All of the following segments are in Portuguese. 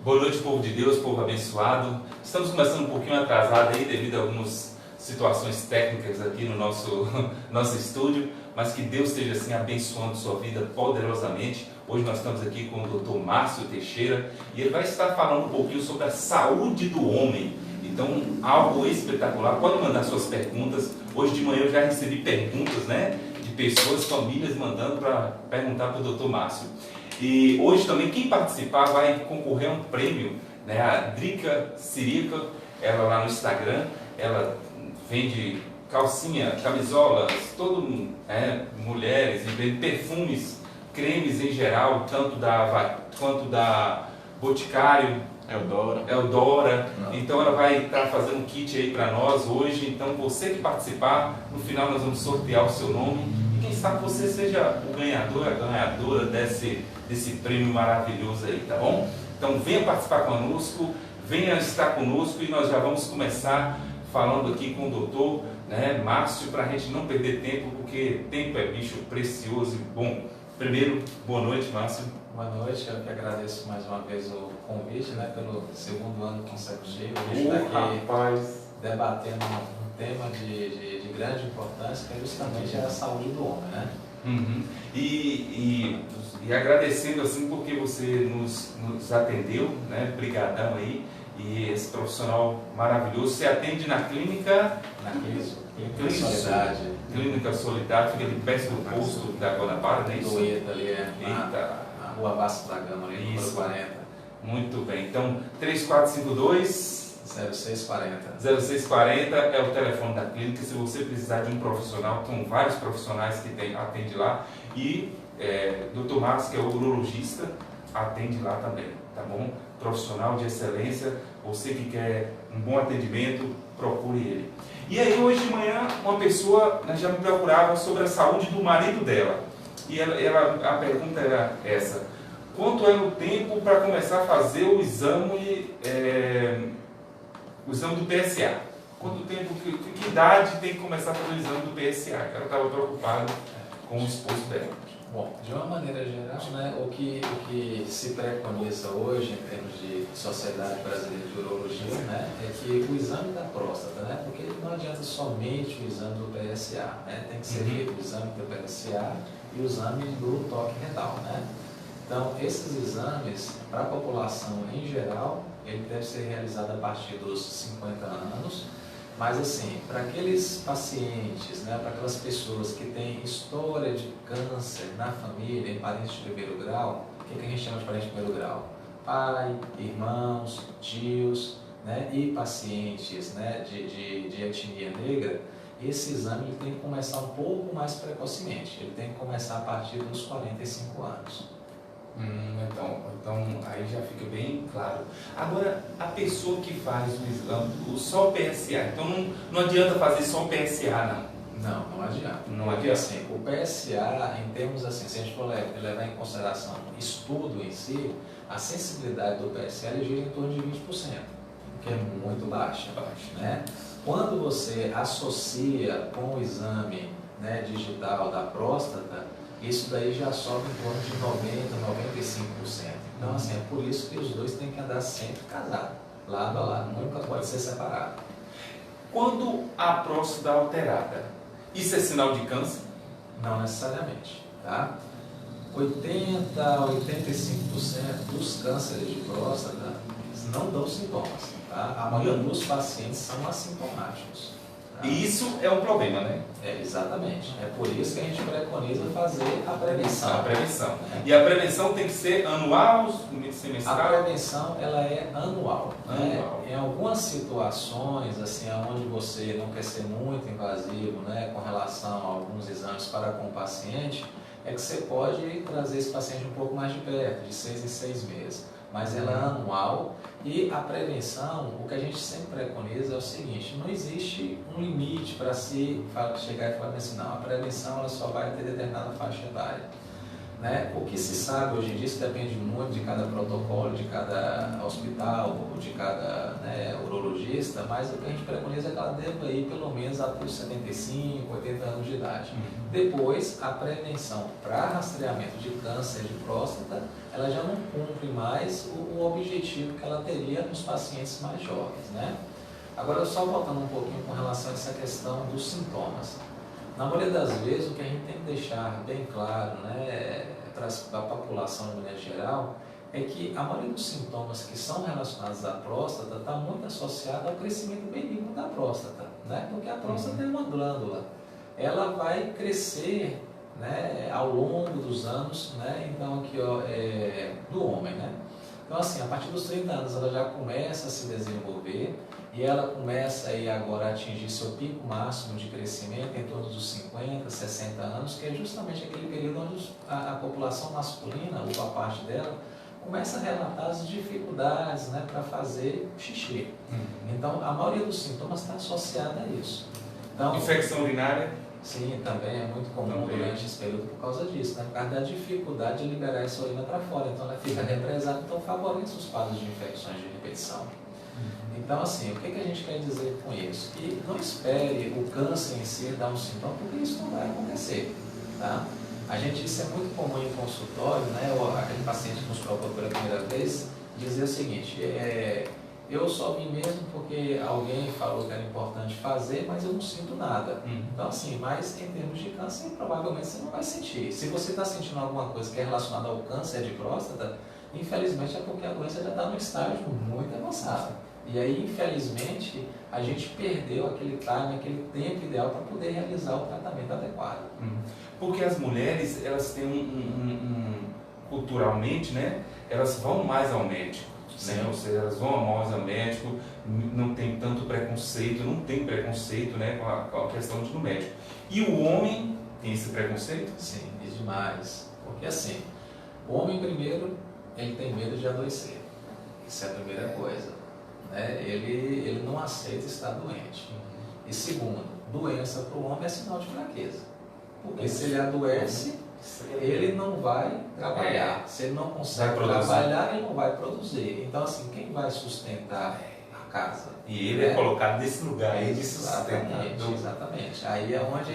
Boa noite, povo de Deus, povo abençoado. Estamos começando um pouquinho atrasado aí devido a algumas situações técnicas aqui no nosso estúdio, mas que Deus esteja assim abençoando sua vida poderosamente. Hoje nós estamos aqui com o Dr. Márcio Teixeira e ele vai estar falando um pouquinho sobre a saúde do homem. Então, algo espetacular. Pode mandar suas perguntas. Hoje de manhã eu já recebi perguntas, né, de pessoas, famílias mandando para perguntar para o Dr. Márcio. E hoje também quem participar vai concorrer a um prêmio, né? A Drica Sirica, ela lá no Instagram, ela vende calcinha, camisolas, mulheres, e vende perfumes, cremes em geral, tanto quanto da Boticário, Eudora. Então ela vai estar fazendo um kit aí para nós hoje. Então você que participar, no final nós vamos sortear o seu nome. E quem sabe você seja o ganhador, a ganhadora desse prêmio maravilhoso aí, tá bom? Então venha participar conosco, venha estar conosco e nós já vamos começar falando aqui com o doutor, né, Márcio, para a gente não perder tempo, porque tempo é bicho precioso e bom. Primeiro, boa noite, Márcio. Boa noite, eu que agradeço mais uma vez o convite, né, pelo segundo ano consecutivo. A gente está aqui debatendo um tema de grande importância, que é justamente a saúde do homem, né? Uhum. E agradecendo assim porque você nos atendeu, né? Brigadão aí, e esse profissional maravilhoso. Você atende na clínica? Clínica Solidade. Clínica Solidade, fica ali perto do posto da Guanabara, não é isso? Do ETA ali, na Rua Vasco da Gama, ali, número 40. Muito bem, então 3452 0640 é o telefone da clínica. Se você precisar de um profissional, tem vários profissionais que atende lá. E Dr. Márcio, que é o urologista, atende lá também, tá bom? Profissional de excelência, você que quer um bom atendimento, procure ele. E aí hoje de manhã uma pessoa já me procurava sobre a saúde do marido dela. E a pergunta era essa: quanto é o tempo para começar a fazer o exame do PSA? Quanto tempo, que idade tem que começar a fazer o exame do PSA? Ela estava preocupada com o esposo dela. Bom, de uma maneira geral, né, o que se preconiza hoje em termos de Sociedade Brasileira de Urologia, né, é que o exame da próstata, né, porque não adianta somente o exame do PSA, né, tem que ser feito o exame do PSA e o exame do toque retal, né. Então, esses exames, para a população em geral, ele deve ser realizado a partir dos 50 anos, mas assim, para aqueles pacientes, né, para aquelas pessoas que têm história de câncer na família, em parentes de primeiro grau, o que a gente chama de parente de primeiro grau? Pai, irmãos, tios, né, e pacientes, né, de etnia negra, esse exame ele tem que começar um pouco mais precocemente, ele tem que começar a partir dos 45 anos. Então aí já fica bem claro. Agora, a pessoa que faz o exame, só o PSA, então não adianta fazer só o PSA, não? Não adianta. Não adianta. Assim, o PSA, em termos assim, se a gente for levar em consideração o estudo em si, a sensibilidade do PSA gira em torno de 20%, que é muito baixa. Né? Quando você associa com o exame, né, digital da próstata, isso daí já sobe em torno de 90, 95%. Então, assim, é por isso que os dois têm que andar sempre casados, lado a lado, nunca pode ser separado. Quando a próstata é alterada, isso é sinal de câncer? Não necessariamente, tá? 80 a 85% dos cânceres de próstata não dão sintomas, tá? A maioria dos pacientes são assintomáticos. E isso é um problema, né? Exatamente. É por isso que a gente preconiza fazer a prevenção. A prevenção. Né? E a prevenção tem que ser anual, semestral? A prevenção, ela é anual. Né? Em algumas situações, assim, onde você não quer ser muito invasivo, né, com relação a alguns exames para com o paciente, é que você pode trazer esse paciente um pouco mais de perto, de 6 em 6 meses. Mas ela é anual. E a prevenção, o que a gente sempre preconiza é o seguinte: não existe um limite para se chegar e falar assim, não, a prevenção ela só vai ter determinada faixa etária. Né? O que se sabe hoje em dia, isso depende muito de cada protocolo, de cada hospital, de cada, né, urologista, mas o que a gente preconiza é que ela deva ir pelo menos até os 75, 80 anos de idade. Depois, a prevenção para rastreamento de câncer de próstata, ela já não cumpre mais o objetivo que ela teria nos pacientes mais jovens. Né? Agora, só voltando um pouquinho com relação a essa questão dos sintomas. Na maioria das vezes, o que a gente tem que deixar bem claro, né, para a população de maneira geral, é que a maioria dos sintomas que são relacionados à próstata está muito associada ao crescimento benigno da próstata, né? Porque a próstata é uma glândula, ela vai crescer, né, ao longo dos anos, né, então aqui, ó, do homem, né? Então assim, a partir dos 30 anos ela já começa a se desenvolver e ela começa aí agora a atingir seu pico máximo de crescimento em torno dos 50, 60 anos, que é justamente aquele período onde a população masculina, ou a parte dela, começa a relatar as dificuldades, né, para fazer xixi. Então a maioria dos sintomas está associada a isso. Então, infecção urinária? Sim, também é muito comum durante esse período por causa disso, né? Por causa da dificuldade de liberar essa urina para fora. Então ela fica represada, então favorece os quadros de infecções de repetição. Então assim, o que a gente quer dizer com isso? Que não espere o câncer em si dar um sintoma, porque isso não vai acontecer. Tá? Isso é muito comum em consultório, né? Aquele paciente que nos procura pela primeira vez dizer o seguinte, eu só vim mesmo porque alguém falou que era importante fazer, mas eu não sinto nada. Então assim, mas em termos de câncer, provavelmente você não vai sentir. Se você está sentindo alguma coisa que é relacionada ao câncer de próstata, infelizmente é porque a doença já está num estágio muito avançado. E aí, infelizmente, a gente perdeu aquele time, aquele tempo ideal para poder realizar o tratamento adequado. Porque as mulheres, elas têm culturalmente, né, elas vão mais ao médico. Né? Ou seja, elas vão mais ao médico, não tem tanto preconceito, não tem preconceito, né, com a questão de ir no médico. E o homem tem esse preconceito? Sim, é demais. Porque assim, o homem primeiro, ele tem medo de adoecer. Isso é a primeira coisa. Né? Ele não aceita estar doente. E segundo, doença para o homem é sinal de fraqueza. Porque se ele adoece, ele não vai trabalhar. Se ele não consegue trabalhar, ele não vai produzir. Então assim, quem vai sustentar a casa? E ele é colocado nesse lugar aí de sustentar. Exatamente. Aí é onde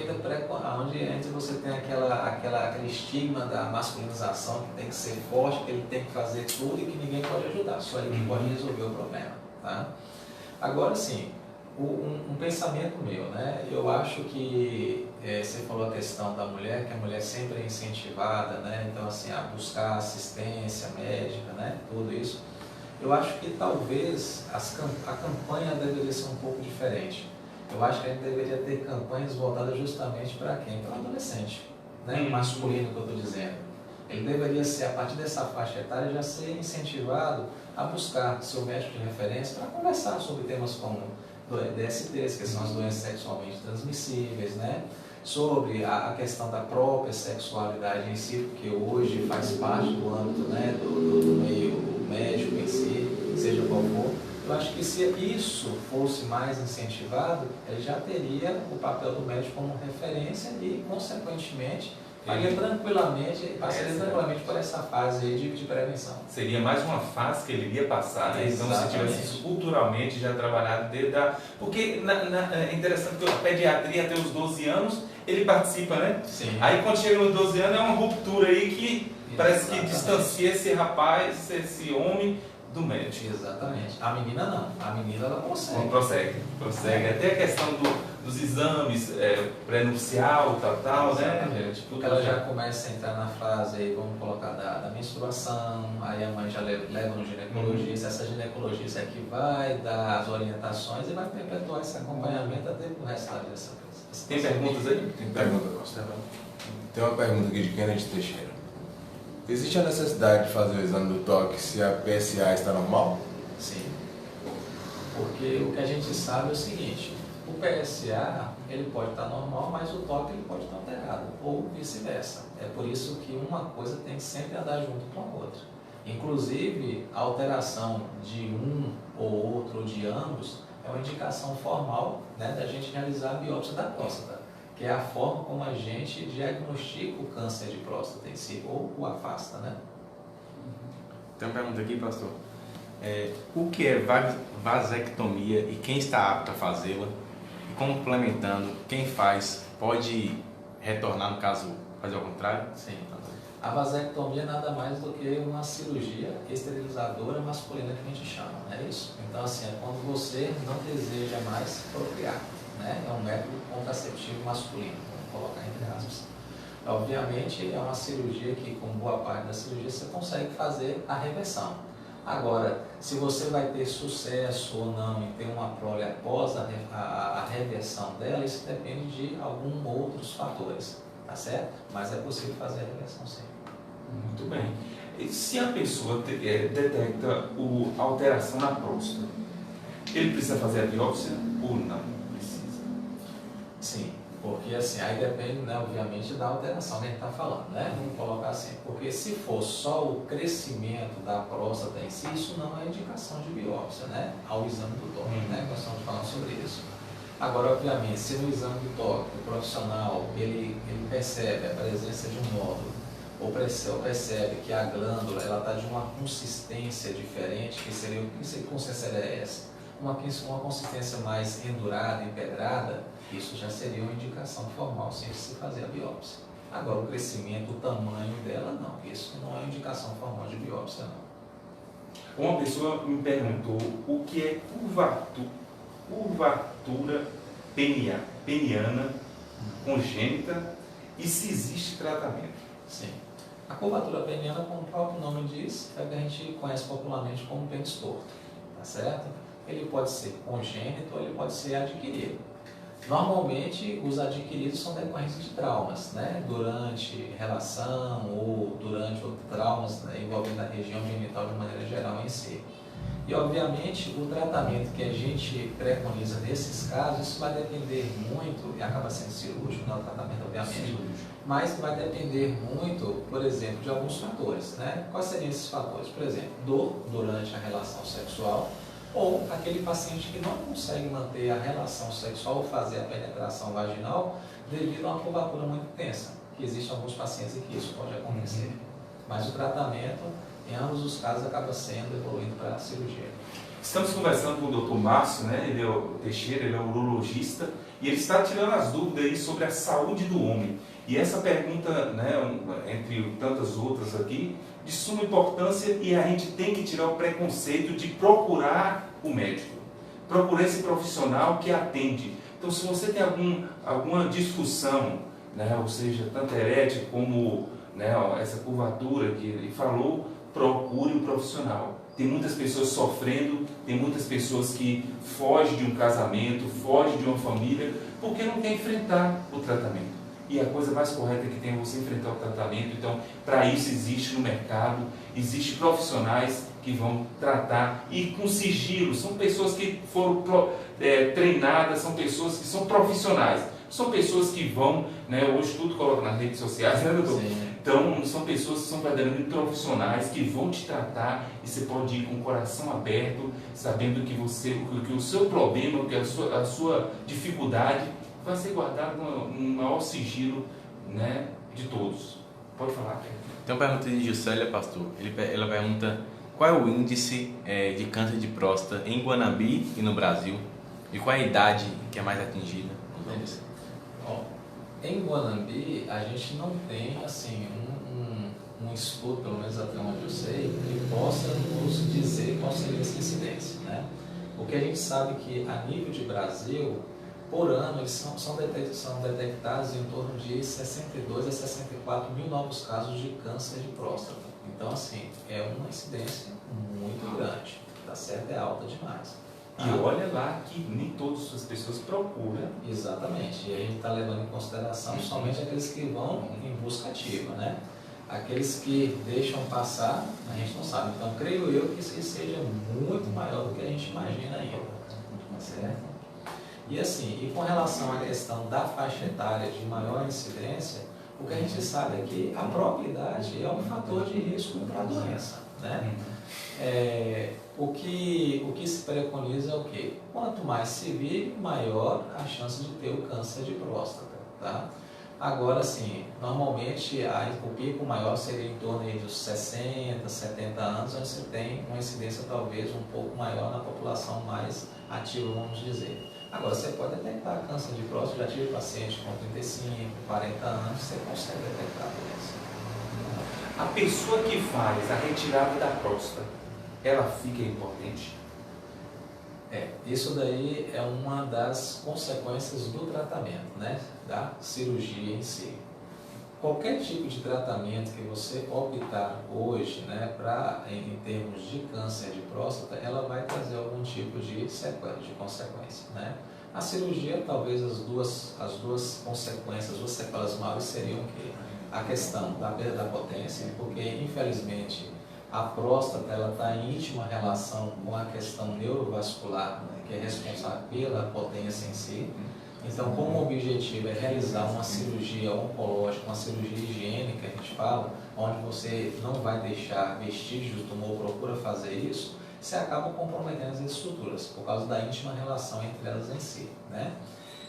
você tem aquele estigma da masculinização, que tem que ser forte, que ele tem que fazer tudo e que ninguém pode ajudar, só ele que pode resolver o problema. Tá? Agora sim, um pensamento meu, né? Eu acho que você falou a questão da mulher, que a mulher sempre é incentivada, né? Então assim, a buscar assistência médica, né? Tudo isso. Eu acho que talvez a campanha deveria ser um pouco diferente. Eu acho que a gente deveria ter campanhas voltadas justamente para quem? Para o adolescente, né? Masculino que eu estou dizendo. Ele deveria ser, a partir dessa faixa etária, já ser incentivado a buscar seu médico de referência para conversar sobre temas como DSTs, que são as doenças sexualmente transmissíveis, né? Sobre a questão da própria sexualidade em si, porque hoje faz parte do âmbito, né, do meio médico em si, seja qual for. Eu acho que se isso fosse mais incentivado, ele já teria o papel do médico como referência e, consequentemente, passaria tranquilamente por essa fase aí de prevenção. Seria mais uma fase que ele iria passar, né? Então, se tivesse isso culturalmente já trabalhado desde a... Porque é interessante que a pediatria até os 12 anos, ele participa, né? Sim. Aí quando chega nos 12 anos é uma ruptura aí que parece que distancia esse rapaz, esse homem do médico. Exatamente. A menina não. A menina ela consegue. Consegue. Até a questão dos exames pré-nupcial, tal, né? Porque ela já começa a entrar na fase, aí, vamos colocar, da menstruação, aí a mãe já leva no ginecologista, essa ginecologista é que vai dar as orientações e vai perpetuar esse acompanhamento até o resto da vida. Tem perguntas aí? Tem pergunta, Costa. Tem uma pergunta aqui de Kennedy Teixeira. Existe a necessidade de fazer o exame do toque se a PSA está normal? Sim. Porque o que a gente sabe é o seguinte, o PSA ele pode estar normal, mas o toque ele pode estar alterado, ou vice-versa. É por isso que uma coisa tem que sempre andar junto com a outra. Inclusive, a alteração de um ou outro, ou de ambos, é uma indicação formal, né, da gente realizar a biópsia da próstata. que é a forma como a gente diagnostica o câncer de próstata em si, ou o afasta, né? Tem uma pergunta aqui, pastor. O que é vasectomia e quem está apto a fazê-la? E complementando, quem faz pode retornar, no caso, fazer ao contrário? Sim. A vasectomia nada mais do que uma cirurgia esterilizadora masculina que a gente chama, não é isso? Então, assim, é quando você não deseja mais procriar, né? É um método contraceptivo masculino, vamos colocar entre aspas. Obviamente, é uma cirurgia que, com boa parte da cirurgia, você consegue fazer a reversão. Agora, se você vai ter sucesso ou não em ter uma prole após a reversão dela, isso depende de alguns outros fatores, tá certo? Mas é possível fazer a reversão sim. Muito bem. E se a pessoa detecta a alteração na próstata, ele precisa fazer a biópsia ou não precisa? Sim, porque assim, aí depende, né, obviamente, da alteração que a gente está falando, né? Vamos colocar assim, porque se for só o crescimento da próstata em si, isso não é indicação de biópsia, né? Ao exame do toque, né? Nós estamos falando sobre isso. Agora, obviamente, se no exame do toque o profissional ele percebe a presença de um nódulo, ou percebe que a glândula está de uma consistência diferente, que seria, que consistência é essa? Uma consistência mais endurada, empedrada, isso já seria uma indicação formal sem se fazer a biópsia. Agora, o crescimento, o tamanho dela, não. Isso não é indicação formal de biópsia, não. Uma pessoa me perguntou o que é curvatura peniana congênita e se existe tratamento. Sim. A curvatura peniana, como o próprio nome diz, é o que a gente conhece popularmente como pênis torto, tá certo? Ele pode ser congênito ou ele pode ser adquirido. Normalmente, os adquiridos são decorrentes de traumas, né? Durante relação ou durante traumas, né, envolvendo a região genital de maneira geral em si. E, obviamente, o tratamento que a gente preconiza nesses casos, isso vai depender muito, e acaba sendo cirúrgico, não o tratamento, obviamente, mas vai depender muito, por exemplo, de alguns fatores, né? Quais seriam esses fatores? Por exemplo, dor durante a relação sexual, ou aquele paciente que não consegue manter a relação sexual ou fazer a penetração vaginal devido a uma curvatura muito tensa, que existem alguns pacientes em que isso pode acontecer. Mas o tratamento, em ambos os casos, acaba sendo evoluindo para a cirurgia. Estamos conversando com o Dr. Márcio, né? Ele é o Teixeira, ele é urologista, e ele está tirando as dúvidas aí sobre a saúde do homem. E essa pergunta, né, entre tantas outras aqui, de suma importância, e a gente tem que tirar o preconceito de procurar o médico, procurar esse profissional que atende. Então, se você tem alguma discussão, né, ou seja, tanto erétil como, né, essa curvatura que ele falou, procure um profissional. Tem muitas pessoas sofrendo, tem muitas pessoas que fogem de um casamento, fogem de uma família, porque não quer enfrentar o tratamento. E a coisa mais correta que tem é você enfrentar o tratamento. Então, para isso existe no mercado, existem profissionais que vão tratar e com sigilo. São pessoas que foram treinadas, são pessoas que são profissionais. São pessoas que vão, né, hoje tudo coloca nas redes sociais, né, doutor? Sim. Então, são pessoas que são verdadeiramente profissionais, que vão te tratar e você pode ir com o coração aberto, sabendo que o seu problema, que a sua dificuldade vai ser guardado com um maior sigilo, né, de todos. Pode falar. Tem uma pergunta de Juscelia, pastor. Ela pergunta qual é o índice de câncer de próstata em Guanabi e no Brasil e qual é a idade que é mais atingida? Bom, em Guanabi, a gente não tem assim, um estudo, pelo menos até onde eu sei, que possa nos dizer qual seria essa incidência, né? O que a gente sabe que, a nível de Brasil, por ano, eles são detectados em torno de 62 a 64 mil novos casos de câncer de próstata. Então, assim, é uma incidência muito grande, tá certo? É alta demais. E olha lá que nem todas as pessoas procuram. Exatamente. E a gente está levando em consideração somente aqueles que vão em busca ativa, né? Aqueles que deixam passar, a gente não sabe. Então, creio eu que isso seja muito maior do que a gente imagina ainda. Certo? E assim, e com relação à questão da faixa etária de maior incidência, o que a gente sabe é que a própria idade é um fator de risco para a doença, né? O que se preconiza é o quê? Quanto mais se vive, maior a chance de ter o câncer de próstata, tá? Agora, sim, normalmente o pico maior seria em torno aí dos 60, 70 anos, onde você tem uma incidência talvez um pouco maior na população mais ativa, vamos dizer. Agora, você pode detectar câncer de próstata, já tive paciente com 35, 40 anos, você consegue detectar a doença. A pessoa que faz a retirada da próstata, ela fica impotente? Isso daí é uma das consequências do tratamento, né? Da cirurgia em si. Qualquer tipo de tratamento que você optar hoje, né, em termos de câncer de próstata, ela vai trazer algum tipo de sequela, de consequência, né? A cirurgia, talvez as duas consequências, as duas sequelas maiores seriam o quê? A questão da perda da potência, porque infelizmente a próstata ela está em íntima relação com a questão neurovascular, né, que é responsável pela potência em si. Então, como o objetivo é realizar uma cirurgia oncológica, uma cirurgia higiênica, a gente fala, onde você não vai deixar vestígios do tumor, procura fazer isso, você acaba comprometendo as estruturas, por causa da íntima relação entre elas em si, né?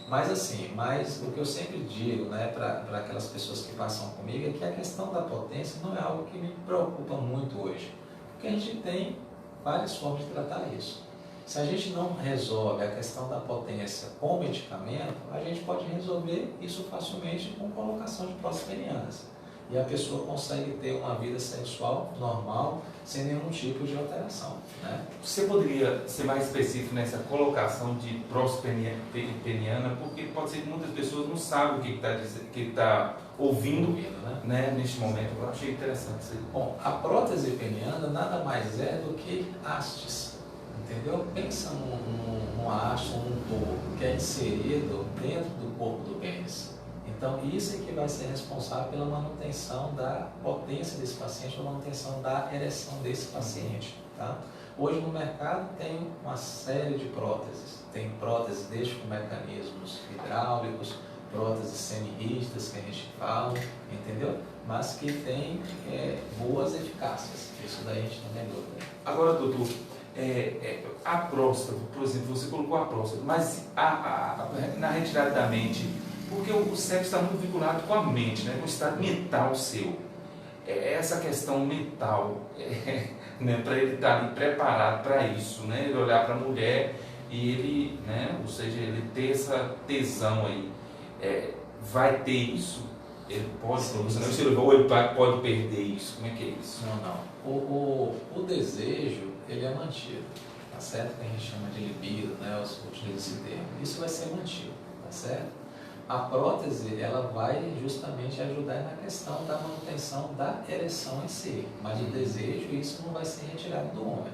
Mas o que eu sempre digo, né, para aquelas pessoas que passam comigo, é que a questão da potência não é algo que me preocupa muito hoje, porque a gente tem várias formas de tratar isso. Se a gente não resolve a questão da potência com medicamento, a gente pode resolver isso facilmente com colocação de próstatas penianas. E a pessoa consegue ter uma vida sexual normal, sem nenhum tipo de alteração, né? Você poderia ser mais específico nessa colocação de próstata peniana, porque pode ser que muitas pessoas não sabem o que está ouvindo, né, neste momento. Eu achei interessante isso aí. Bom, a prótese peniana nada mais é do que hastes, entendeu? Pensa num haste, num tubo que é inserido dentro do corpo do pênis. Então, isso é que vai ser responsável pela manutenção da potência desse paciente, pela manutenção da ereção desse paciente, tá? Hoje no mercado tem uma série de próteses. Tem próteses desde com mecanismos hidráulicos, próteses semi-rígidas que a gente fala, entendeu? Mas que tem boas eficácias. Isso daí a gente não tem dúvida. Agora, doutor, a próstata, por exemplo, você colocou a próstata, mas na retirada da mente, porque o sexo está muito vinculado com a mente, né, com o estado mental seu. Essa questão mental, né, para ele estar ali preparado para isso, né, ele olhar para a mulher e ele, né, ou seja, ele ter essa tesão aí, vai ter isso? Ele pode, ou ele pode perder isso? Como é que é isso? Não. O desejo, ele é mantido, tá certo? Que a gente chama de libido, né, utiliza esse termo. Isso vai ser mantido, tá certo? A prótese, ela vai justamente ajudar na questão da manutenção da ereção em si, mas o desejo, isso não vai ser retirado do homem.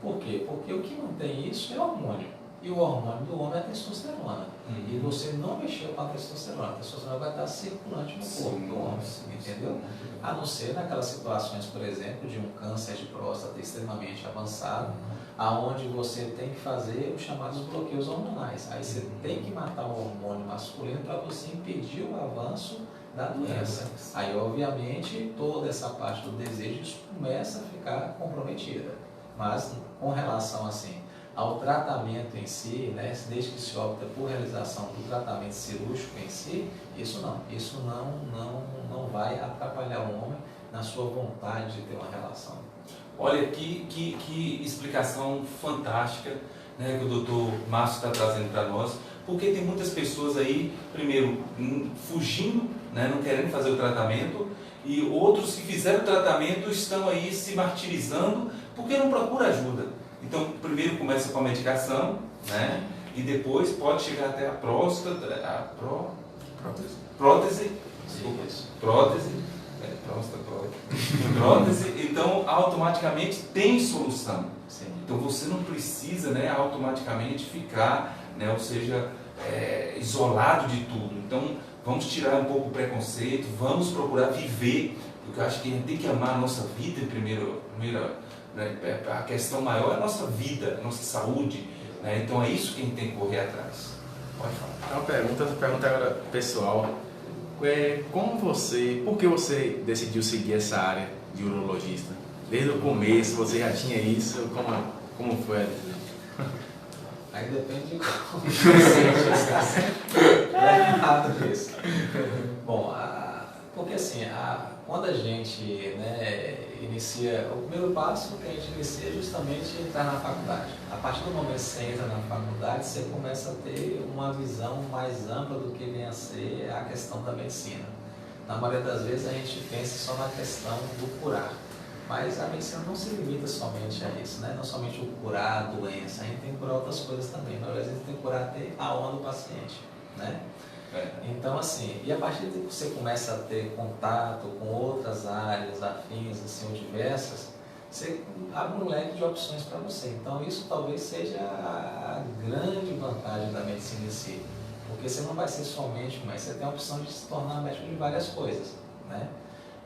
Por quê? Porque o que mantém isso é o hormônio, e o hormônio do homem é a testosterona. E você não mexeu com a testosterona vai estar circulante no corpo do homem, entendeu? A não ser naquelas situações, por exemplo, de um câncer de próstata extremamente avançado, aonde você tem que fazer os chamados bloqueios hormonais. Aí você tem que matar o hormônio masculino para você impedir o avanço da doença. Aí, obviamente, toda essa parte do desejo começa a ficar comprometida. Mas, com relação assim ao tratamento em si, né, desde que se opta por realização do tratamento cirúrgico em si, isso não vai atrapalhar o homem na sua vontade de ter uma relação. Olha, que explicação fantástica, né, que o doutor Márcio está trazendo para nós, porque tem muitas pessoas aí, primeiro, fugindo, né, não querendo fazer o tratamento, e outros que fizeram o tratamento estão aí se martirizando porque não procuram ajuda. Então, primeiro começa com a medicação, né, e depois pode chegar até a próstata, prótese, então automaticamente tem solução. Sim. Então você não precisa, né, automaticamente ficar, né, ou seja, isolado de tudo. Então vamos tirar um pouco o preconceito, vamos procurar viver, porque eu acho que a gente tem que amar a nossa vida em primeiro, né, a questão maior é a nossa vida, a nossa saúde, né, então é isso que a gente tem que correr atrás. Pode falar. Uma pergunta agora pessoal. Por que você decidiu seguir essa área de urologista? Desde o começo você já tinha isso? Como foi a decisão? Aí depende de como você errado isso. Bom, porque assim, quando a gente, né, inicia, o primeiro passo que a gente inicia é justamente entrar na faculdade. A partir do momento que você entra na faculdade, você começa a ter uma visão mais ampla do que vem a ser a questão da medicina. Na maioria das vezes a gente pensa só na questão do curar, mas a medicina não se limita somente a isso, né? Não somente o curar a doença, a gente tem que curar outras coisas também, mas às vezes a gente tem que curar até a alma do paciente, né? Então, assim, e a partir de que você começa a ter contato com outras áreas afins, assim, ou diversas, você abre um leque de opções para você. Então, isso talvez seja a grande vantagem da medicina em si, porque você não vai ser somente um médico, você tem a opção de se tornar médico de várias coisas, né?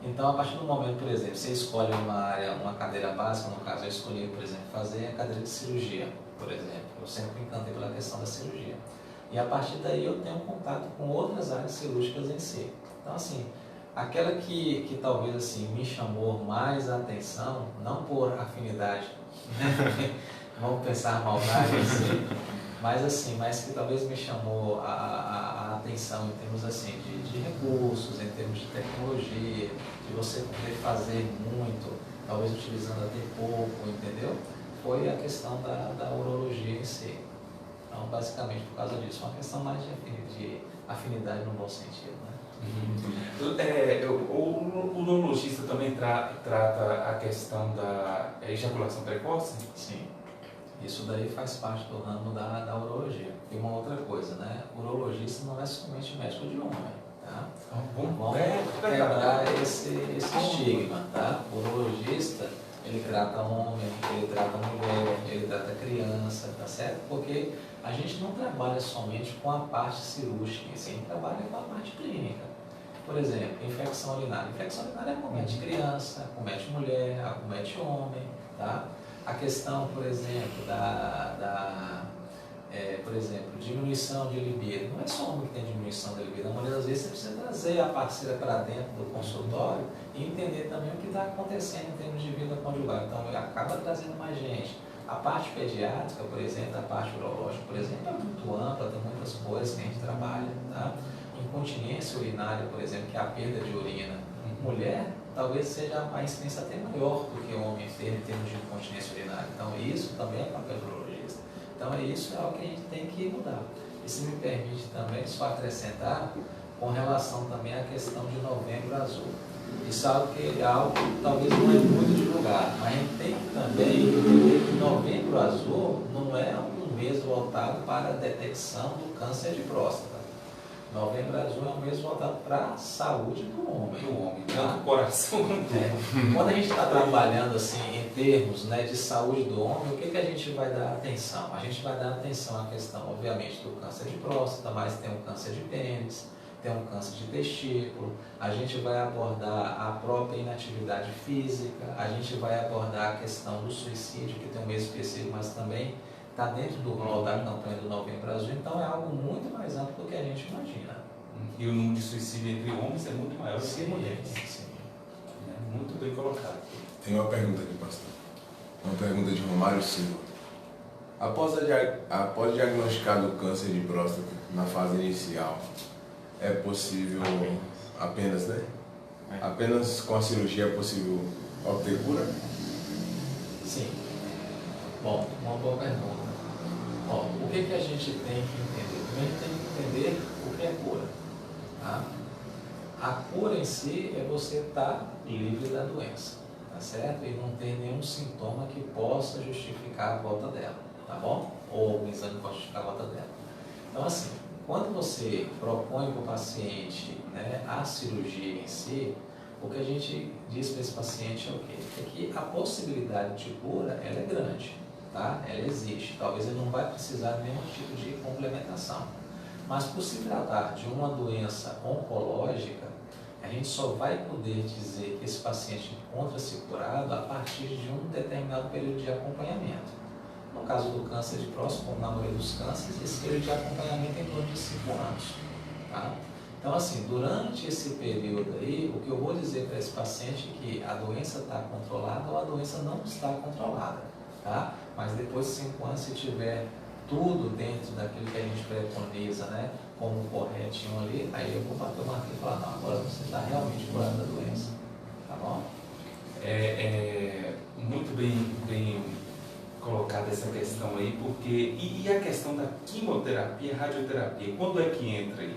Então, a partir do momento, por exemplo, você escolhe uma área, uma cadeira básica, no caso eu escolhi, por exemplo, fazer a cadeira de cirurgia, por exemplo. Eu sempre me encantei pela questão da cirurgia. E a partir daí eu tenho contato com outras áreas cirúrgicas em si. Então, assim, aquela que talvez assim, me chamou mais a atenção, não por afinidade, né? Vamos pensar maldade assim, mas que talvez me chamou a atenção em termos assim, de recursos, em termos de tecnologia, de você poder fazer muito, talvez utilizando até pouco, entendeu? Foi a questão da urologia em si. Então, basicamente, por causa disso, uma questão mais de afinidade no bom sentido, né? O urologista também trata a questão da ejaculação precoce? Sim. Isso daí faz parte do ramo da urologia. E uma outra coisa, né? O urologista não é somente médico de homem, tá? Vamos quebrar esse estigma, tá? O urologista, ele trata homem, ele trata mulher, ele trata criança, tá certo? Porque a gente não trabalha somente com a parte cirúrgica, a gente trabalha com a parte clínica. Por exemplo, infecção urinária. Infecção urinária acomete criança, acomete mulher, acomete homem, tá? A questão, por exemplo, por exemplo, diminuição de libido. Não é só homem que tem diminuição de libido. Na maioria das vezes você precisa trazer a parceira para dentro do consultório e entender também o que está acontecendo em termos de vida conjugal. Então, acaba trazendo mais gente. A parte pediátrica, por exemplo, a parte urológica, por exemplo, é muito ampla, tem muitas coisas que a gente trabalha, tá? Incontinência urinária, por exemplo, que é a perda de urina. Mulher, talvez seja a incidência até maior do que o homem ter em termos de incontinência urinária. Então, isso também é papel do urologista. Então, isso é algo que a gente tem que mudar. E se me permite também só acrescentar com relação também à questão de Novembro Azul. Isso é algo que talvez não é muito divulgado, mas a gente tem que também entender que Novembro Azul não é um mês voltado para a detecção do câncer de próstata. Novembro Azul é um mês voltado para a saúde do homem. Tá? Do coração. Quando a gente está trabalhando assim, em termos, né, de saúde do homem, o que a gente vai dar atenção? A gente vai dar atenção à questão, obviamente, do câncer de próstata, mas tem o câncer de pênis, tem um câncer de testículo, a gente vai abordar a própria inatividade física, a gente vai abordar a questão do suicídio, que tem um mês específico, mas também está dentro do rol da campanha do Novembro Azul, então é algo muito mais amplo do que a gente imagina. E o número de suicídio entre homens é muito maior do que mulheres. Sim. Muito bem colocado. Tem uma pergunta aqui, pastor. Uma pergunta de Romário Silva. Após diagnosticar o câncer de próstata na fase inicial, é possível apenas, né? Apenas com a cirurgia é possível obter cura? Sim. Bom, uma boa pergunta. Bom, o que a gente tem que entender? Primeiro a gente tem que entender o que é cura. Tá? A cura em si é você estar livre da doença, tá certo? E não ter nenhum sintoma que possa justificar a volta dela, tá bom? Ou algum exame que possa justificar a volta dela. Então, assim, quando você propõe para o paciente, né, a cirurgia em si, o que a gente diz para esse paciente é o quê? É que a possibilidade de cura, ela é grande, tá? Ela existe. Talvez ele não vai precisar de nenhum tipo de complementação. Mas por se tratar de uma doença oncológica, a gente só vai poder dizer que esse paciente encontra-se curado a partir de um determinado período de acompanhamento. No caso do câncer de próstata, como na maioria dos cânceres, esse período de acompanhamento é em torno de 5 anos. Tá? Então, assim, durante esse período aí, o que eu vou dizer para esse paciente é que a doença está controlada ou a doença não está controlada. Tá? Mas depois de 5 anos, se tiver tudo dentro daquilo que a gente preconiza, né? como corretinho ali, aí eu vou bater o martelo e falar, não, agora você está realmente curando da doença. Tá bom? Muito bem colocada essa questão aí, porque e a questão da quimioterapia, radioterapia, quando é que entra aí?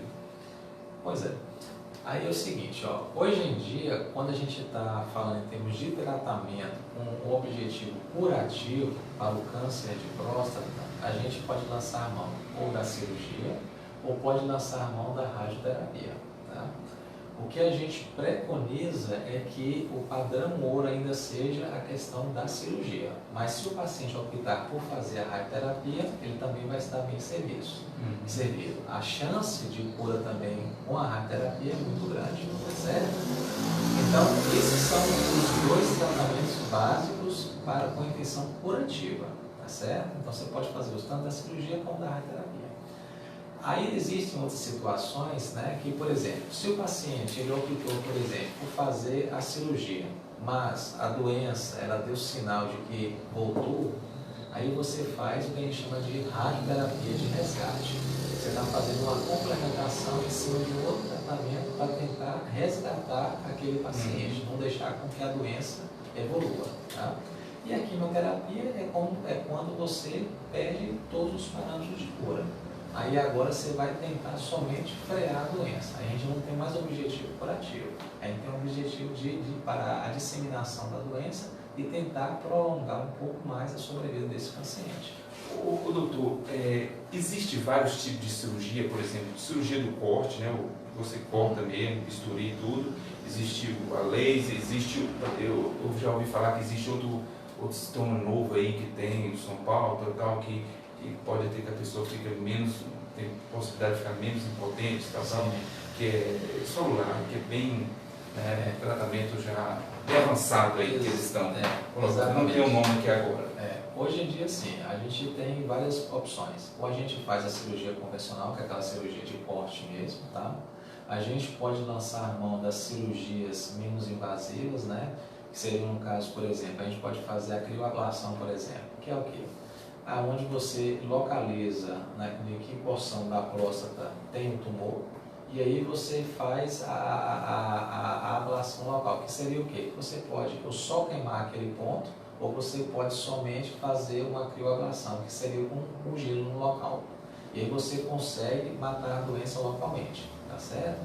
Pois é. Aí é o seguinte, ó, hoje em dia, quando a gente está falando em termos de tratamento com o objetivo curativo para o câncer de próstata, a gente pode lançar a mão ou da cirurgia ou pode lançar a mão da radioterapia. Tá? O que a gente preconiza é que o padrão ouro ainda seja a questão da cirurgia. Mas se o paciente optar por fazer a radioterapia, ele também vai estar bem servido. A chance de cura também com a radioterapia é muito grande, certo? Então, esses são os dois tratamentos básicos para com a intenção curativa, tá certo? Então, você pode fazer tanto da cirurgia como da radioterapia. Aí existem outras situações, né, que, por exemplo, se o paciente ele optou, por exemplo, por fazer a cirurgia, mas a doença ela deu sinal de que voltou, aí você faz o que a gente chama de radioterapia de resgate. Você está fazendo uma complementação em cima de um outro tratamento para tentar resgatar aquele paciente, não deixar com que a doença evolua. Tá? E a quimioterapia é quando você perde todos os parâmetros de cura. Aí agora você vai tentar somente frear a doença. Aí a gente não tem mais objetivo curativo. A gente tem o objetivo de parar a disseminação da doença e tentar prolongar um pouco mais a sobrevida desse paciente. O doutor, existe vários tipos de cirurgia, por exemplo, cirurgia do corte, né? Você corta mesmo, bisturi e tudo. Existe a laser, eu já ouvi falar que existe outro sistema novo aí que tem em São Paulo, tal, que pode ter que a pessoa tem possibilidade de ficar menos impotente, tal, que é celular, que é bem tratamento já bem avançado aí que eles estão. Não tem um nome aqui agora. Hoje em dia, sim, a gente tem várias opções. Ou a gente faz a cirurgia convencional, que é aquela cirurgia de corte mesmo, tá? A gente pode lançar a mão das cirurgias menos invasivas, né? Que seria no caso, por exemplo, a gente pode fazer a crioablação, por exemplo, que é o quê? Onde você localiza, né, em que porção da próstata tem o tumor, e aí você faz a ablação local, que seria o quê? Você pode ou só queimar aquele ponto, ou você pode somente fazer uma crioablação, que seria com gelo no local. E aí você consegue matar a doença localmente, tá certo?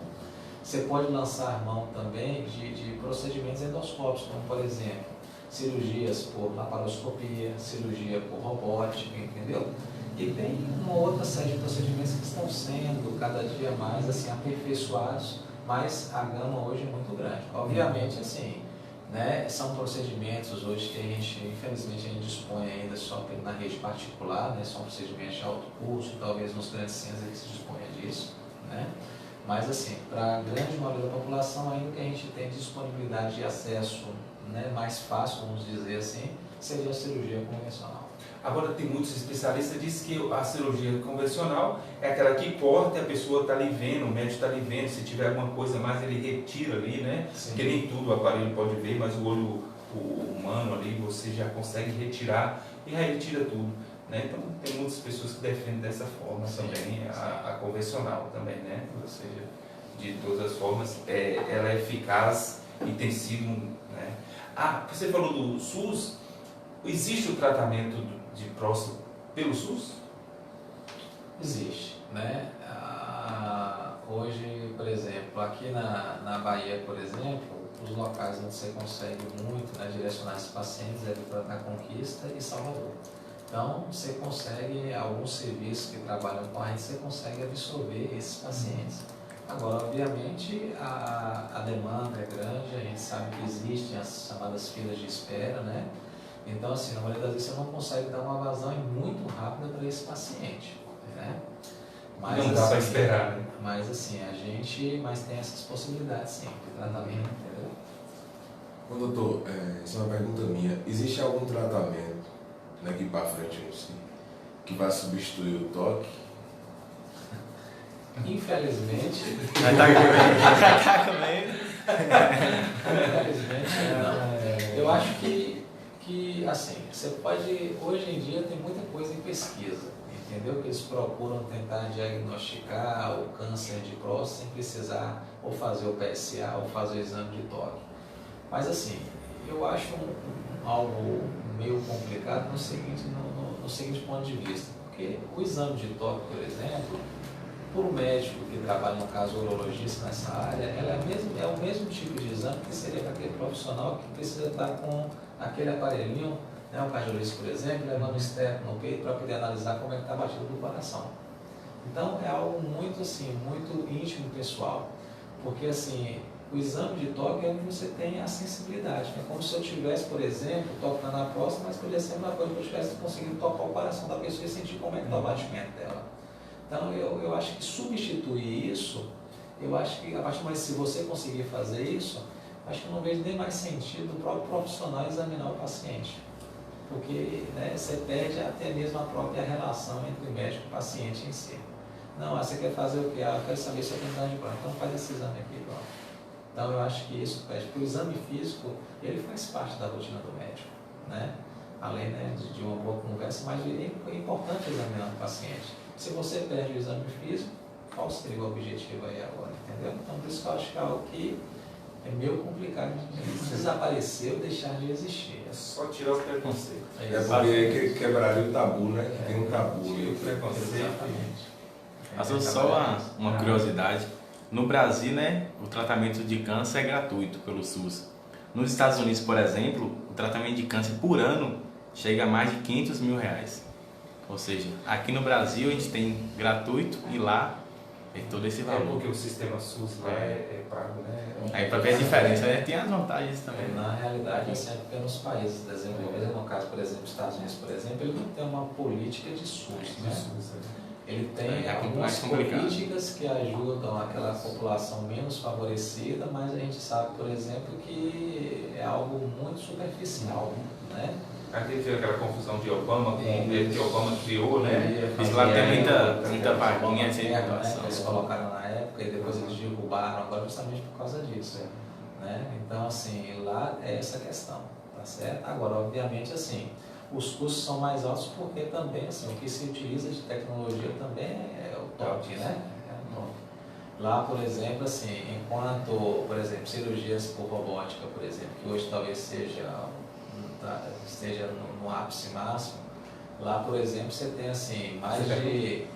Você pode lançar mão também de procedimentos endoscópicos, como por exemplo, cirurgias por laparoscopia, cirurgia por robótica, entendeu? E tem uma outra série de procedimentos que estão sendo cada dia mais assim, aperfeiçoados, mas a gama hoje é muito grande. Obviamente, assim, né, são procedimentos hoje que a gente, infelizmente, a gente dispõe ainda só na rede particular, né, são procedimentos de alto custo, talvez nos grandes centros que se disponha disso, né? Mas, assim, para a grande maioria da população, ainda que a gente tem disponibilidade de acesso, né, mais fácil, vamos dizer assim, seria a cirurgia convencional. Agora, tem muitos especialistas que dizem que a cirurgia convencional é aquela que corta e a pessoa está ali vendo, o médico está ali vendo, se tiver alguma coisa mais ele retira ali, né? Sim. Porque nem tudo o aparelho pode ver, mas o olho humano ali você já consegue retirar e retira tudo, né? Então, tem muitas pessoas que defendem dessa forma. Sim. Também, a convencional também, né? Ou seja, de todas as formas, ela é eficaz e tem sido, né? Você falou do SUS, existe o tratamento de próstata pelo SUS? Existe, né? Hoje, por exemplo, aqui na Bahia, por exemplo, os locais onde você consegue muito, né, direcionar esses pacientes é na Conquista e Salvador. Então, você consegue, alguns serviços que trabalham com a gente, você consegue absorver esses pacientes. Agora, obviamente, a demanda é grande, a gente sabe que existem as chamadas filas de espera, né? Então, assim, na maioria das vezes você não consegue dar uma vazão muito rápida para esse paciente, né? Mas, não dá para esperar, né? Mas, assim, mas tem essas possibilidades, sim, de tratamento, entendeu? Ô, doutor, essa é uma pergunta minha. Existe algum tratamento, daqui para frente, não sei, que vai substituir o toque? Infelizmente... Infelizmente, não. Eu acho que assim, você pode, hoje em dia tem muita coisa em pesquisa, entendeu? Que eles procuram tentar diagnosticar o câncer de próstata sem precisar ou fazer o PSA ou fazer o exame de toque. Mas assim, eu acho algo meio complicado no seguinte ponto de vista, porque o exame de toque, por exemplo, por um médico que trabalha no caso urologista nessa área, é o mesmo tipo de exame que seria para aquele profissional que precisa estar com aquele aparelhinho, né, o cardiologista, por exemplo, levando o step no peito para poder analisar como é que está a batida do coração. Então é algo muito assim, muito íntimo e pessoal, porque assim, o exame de toque é onde você tem a sensibilidade. É como se eu tivesse, por exemplo, tocando a próstata, mas poderia ser uma coisa que eu estivesse conseguindo tocar o coração da pessoa e sentir como é que está o batimento dela. Então eu acho que substituir isso, eu acho que a partir do momento que se você conseguir fazer isso, acho que eu não vejo nem mais sentido do próprio profissional examinar o paciente. Porque né, você perde até mesmo a própria relação entre o médico e o paciente em si. Não, você quer fazer o quê? Eu quero saber se eu tenho câncer de próstata, então faz esse exame aqui, pronto. Então eu acho que isso pede, porque o exame físico, ele faz parte da rotina do médico, né? Além né, de uma boa conversa, mas é importante examinar o paciente. Se você perde o exame físico, qual seria o objetivo aí agora, entendeu? Então por isso que eu acho que é algo que é meio complicado de desaparecer ou deixar de existir. É só tirar o preconceito. É porque aí quebraria o tabu, né? Que tem um tabu. O preconceito. Exatamente. Passou só uma curiosidade. No Brasil, né, o tratamento de câncer é gratuito pelo SUS. Nos Estados Unidos, por exemplo, o tratamento de câncer por ano chega a mais de R$500 mil. Ou seja, aqui no Brasil a gente tem gratuito e lá é todo esse valor. Porque o sistema SUS lá é pago, né? Aí para ver a diferença, né? Tem as vantagens também. Na realidade, é sempre pelos países desenvolvidos, no caso, por exemplo, os Estados Unidos, por exemplo, ele não tem uma política de SUS, né? Ele tem algumas políticas que ajudam aquela população menos favorecida, mas a gente sabe, por exemplo, que é algo muito superficial, né? Aqui teve aquela confusão de Obama, que Obama criou, né? Mas lá tem muita vaguinha sem né? Eles colocaram na época e depois eles derrubaram agora justamente por causa disso, né? Então, assim, lá é essa questão, tá certo? Agora, obviamente, assim, os custos são mais altos porque também, assim, o que se utiliza de tecnologia também é o top, né? É o top. Lá, por exemplo, assim, enquanto, por exemplo, cirurgias por robótica, por exemplo, que hoje talvez esteja no ápice máximo, lá, por exemplo, você tem, assim, mais de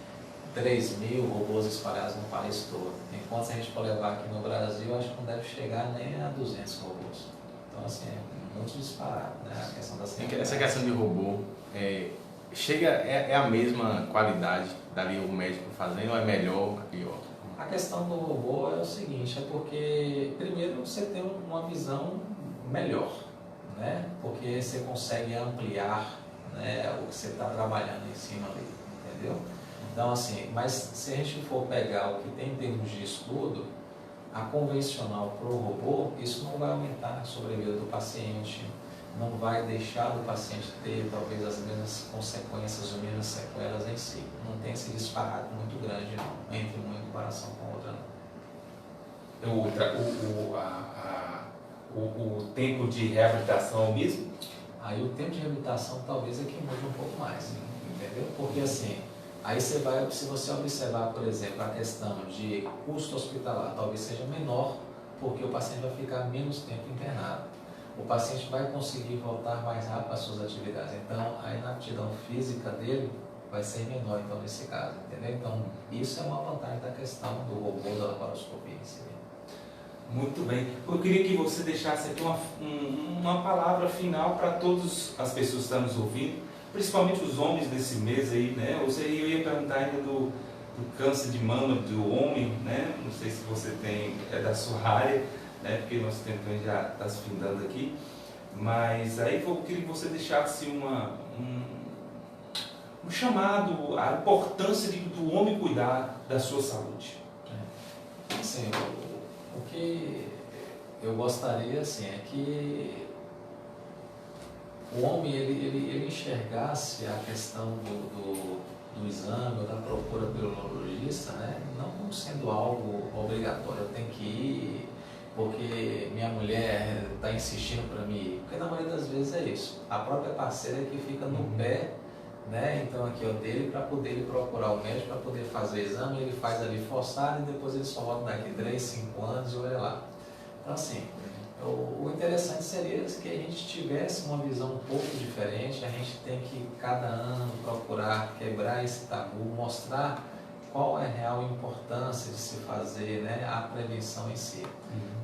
3.000 robôs espalhados no país todo. Enquanto se a gente for levar aqui no Brasil, acho que não deve chegar nem a 200 robôs. Então, assim, é muito disparado, né? A questão da Essa questão de robô, é a mesma qualidade dali o médico fazendo ou é melhor, pior? A questão do robô é o seguinte, é porque, primeiro, você tem uma visão melhor, né? Porque você consegue ampliar, né, o que você está trabalhando em cima ali, entendeu? Então, assim, mas se a gente for pegar o que tem em termos de estudo, a convencional para o robô, isso não vai aumentar a sobrevida do paciente, não vai deixar do paciente ter talvez as mesmas consequências ou mesmas sequelas em si. Não tem esse disparate muito grande não, entre uma em comparação com a outra não. O tempo de reabilitação é o mesmo? Aí o tempo de reabilitação talvez é que mude um pouco mais, entendeu? Porque assim, aí você vai, se você observar, por exemplo, a questão de custo hospitalar, talvez seja menor, porque o paciente vai ficar menos tempo internado. O paciente vai conseguir voltar mais rápido às suas atividades. Então, a inaptidão física dele vai ser menor, então, nesse caso, entendeu? Então, isso é uma vantagem da questão do robô da laparoscopia em si. Muito bem. Eu queria que você deixasse aqui uma palavra final para todas as pessoas que estão nos ouvindo, principalmente os homens desse mês aí, né? Eu ia perguntar ainda do câncer de mama do homem, né? Não sei se você é da sua área, né? Porque nosso tempo já está se findando aqui. Mas aí eu queria que você deixasse um chamado, a importância do homem cuidar da sua saúde. Assim, o que eu gostaria assim, é que o homem ele enxergasse a questão do exame ou da procura pelo urologista, né, não como sendo algo obrigatório, eu tenho que ir porque minha mulher está insistindo para mim ir, porque na maioria das vezes é isso, a própria parceira é que fica no pé né? Então aqui é o dele para poder ele procurar o médico para poder fazer o exame, ele faz ali forçado e depois ele só volta daqui 3, 5 anos e olha lá. Então assim, o interessante seria que a gente tivesse uma visão um pouco diferente, a gente tem que cada ano procurar quebrar esse tabu, mostrar qual é a real importância de se fazer, né, a prevenção em si.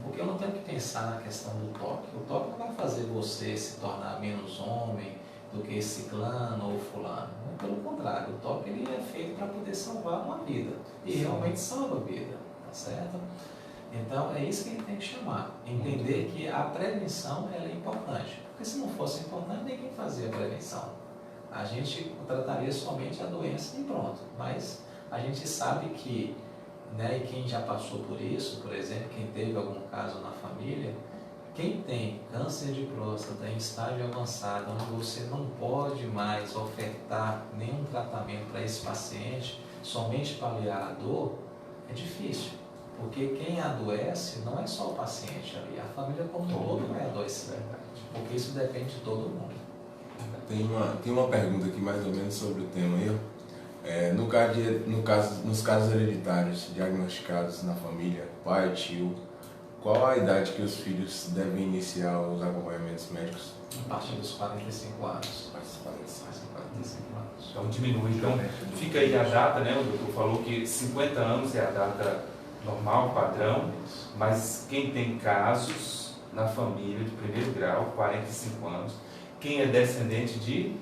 Porque eu não tenho que pensar na questão do toque. O toque não vai fazer você se tornar menos homem do que ciclano ou fulano. Pelo contrário, o toque ele é feito para poder salvar uma vida. E realmente salva a vida, tá certo? Então é isso que a gente tem que chamar. Entender que a prevenção ela é importante. Porque se não fosse importante, ninguém fazia a prevenção. A gente trataria somente a doença e pronto. Mas a gente sabe que, né, e quem já passou por isso, por exemplo, quem teve algum caso na família, quem tem câncer de próstata em estágio avançado, onde você não pode mais ofertar nenhum tratamento para esse paciente, somente para aliviar a dor, é difícil. Porque quem adoece não é só o paciente ali, a família como um todo vai adoecer, porque isso depende de todo mundo. Tem uma pergunta aqui mais ou menos sobre o tema aí. Nos casos hereditários diagnosticados na família, pai, tio, qual a idade que os filhos devem iniciar os acompanhamentos médicos? A partir dos 45 anos. 45 anos. Então diminui. Então fica aí a data, né? O doutor falou que 50 anos é a data normal, padrão, mas quem tem casos na família de primeiro grau, 45 anos, quem é descendente de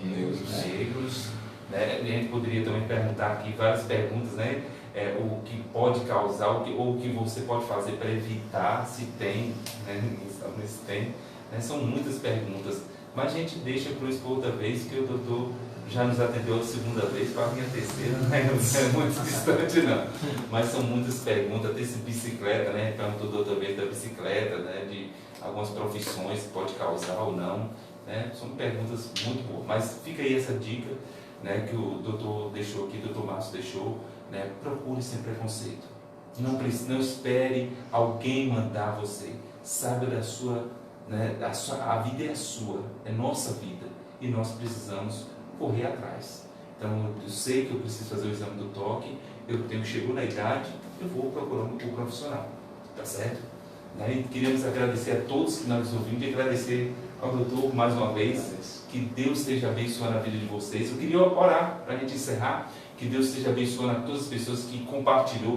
negros, né? A gente poderia também perguntar aqui várias perguntas, né? O que pode causar, ou o que você pode fazer para evitar, se tem, né? Se tem, né? São muitas perguntas, mas a gente deixa para o expor outra vez, que o doutor já nos atendeu a segunda vez, para a minha terceira, né? Não é muito distante não, mas são muitas perguntas, até se bicicleta, né? Perguntou da outra vez da bicicleta, né? De algumas profissões que pode causar ou não, né? São perguntas muito boas, mas fica aí essa dica, né? Que o doutor deixou aqui, o doutor Márcio deixou, né? Procure sem preconceito, não espere alguém mandar você, saiba da sua, né? A vida é a sua, é nossa vida, e nós precisamos correr atrás. Então eu sei que eu preciso fazer o exame do toque, chegou na idade, eu vou procurar um profissional, tá certo? E queríamos agradecer a todos que nos ouviram, e agradecer ao doutor mais uma vez, que Deus esteja abençoando a vida de vocês. Eu queria orar para a gente encerrar, que Deus esteja abençoando a todas as pessoas que compartilha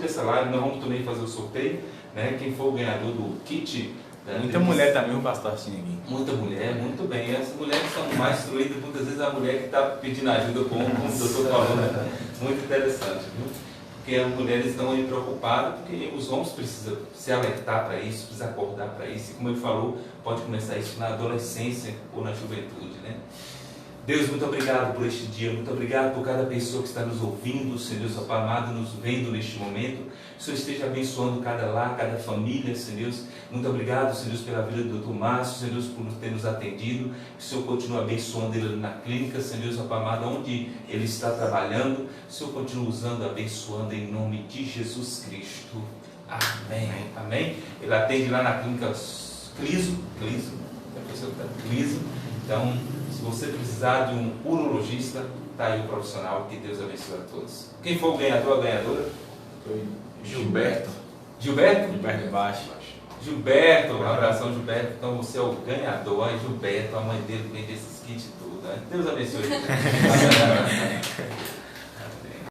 essa live. Nós vamos também fazer o sorteio, né? Quem for o ganhador do kit. Muita mulher também, o pastor assim aqui. Muita mulher, muito bem. As mulheres são mais instruídas, muitas vezes a mulher que está pedindo ajuda, como o doutor falou, né? Muito interessante, viu? Porque as mulheres estão aí preocupadas, porque os homens precisam se alertar para isso, precisam acordar para isso. E como ele falou, pode começar isso na adolescência ou na juventude, né? Deus, muito obrigado por este dia, muito obrigado por cada pessoa que está nos ouvindo, Senhor Deus, Pai amado, nos vendo neste momento. Que o Senhor esteja abençoando cada lar, cada família, Senhor Deus. Muito obrigado, Senhor Deus, pela vida do Dr. Márcio, Senhor Deus, por ter nos atendido. Que o Senhor continue abençoando ele na clínica, Senhor Deus, Pai amado, onde ele está trabalhando. Que o Senhor continue usando, abençoando em nome de Jesus Cristo. Amém. Amém. Ele atende lá na clínica Cliso. Então, se você precisar de um urologista, está aí o profissional. Que Deus abençoe a todos. Quem for o ganhador, a ganhadora? Foi Gilberto. Gilberto? Gilberto Baixo. Gilberto, um abração, Gilberto. Então você é o ganhador. Aí Gilberto, a mãe dele vende esses kits tudo, né? Deus abençoe.